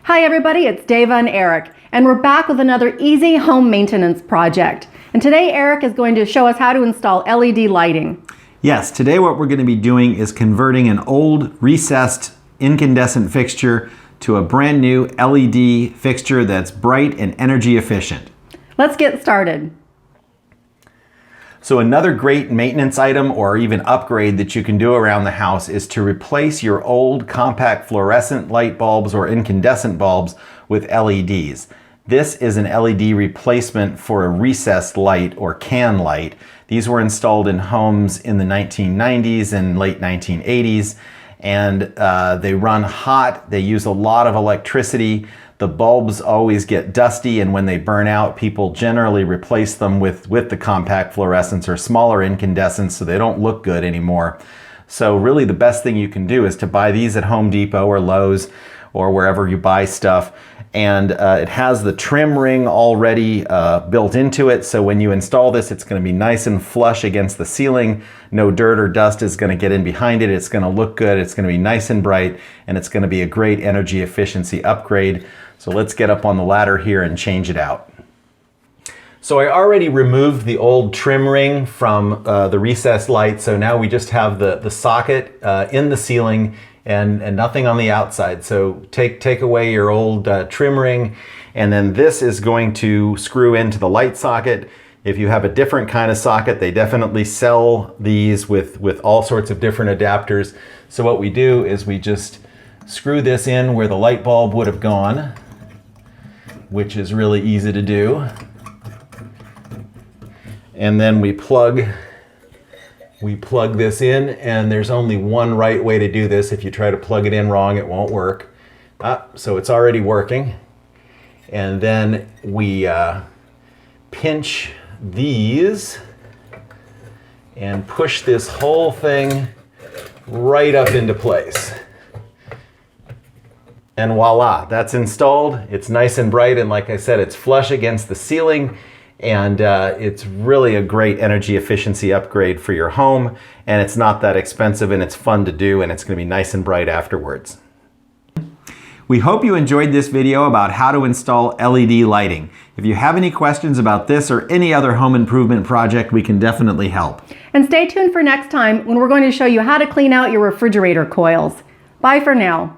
Hi everybody, it's Deva and Eric, and we're back with another easy home maintenance project. And today Eric is going to show us how to install LED lighting. Yes, today what we're going to be doing is converting an old recessed incandescent fixture to a brand new LED fixture that's bright and energy efficient. Let's get started. So another great maintenance item or even upgrade that you can do around the house is to replace your old compact fluorescent light bulbs or incandescent bulbs with LEDs. This is an LED replacement for a recessed light or can light. These were installed in homes in the 1990s and late 1980s, and they run hot. They use a lot of electricity. The bulbs always get dusty, and when they burn out, people generally replace them with the compact fluorescents or smaller incandescents, so they don't look good anymore. So really the best thing you can do is to buy these at Home Depot or Lowe's or wherever you buy stuff. And it has the trim ring already built into it, so when you install this, it's going to be nice and flush against the ceiling. No dirt or dust is going to get in behind it. It's going to look good. It's going to be nice and bright, and it's going to be a great energy efficiency upgrade. So let's get up on the ladder here and change it out. So I already removed the old trim ring from the recessed light, so now we just have the socket in the ceiling and nothing on the outside. So take away your old trim ring, and then this is going to screw into the light socket. If you have a different kind of socket, they definitely sell these with all sorts of different adapters. So what we do is we just screw this in where the light bulb would have gone, which is really easy to do. And then we plug this in, and there's only one right way to do this. If you try to plug it in wrong, it won't work. So it's already working. And then we pinch these and push this whole thing right up into place. And voila, that's installed. It's nice and bright, and like I said, it's flush against the ceiling, and it's really a great energy efficiency upgrade for your home, and it's not that expensive, and it's fun to do, and it's going to be nice and bright afterwards. We hope you enjoyed this video about how to install LED lighting. If you have any questions about this or any other home improvement project, we can definitely help. And stay tuned for next time when we're going to show you how to clean out your refrigerator coils. Bye for now.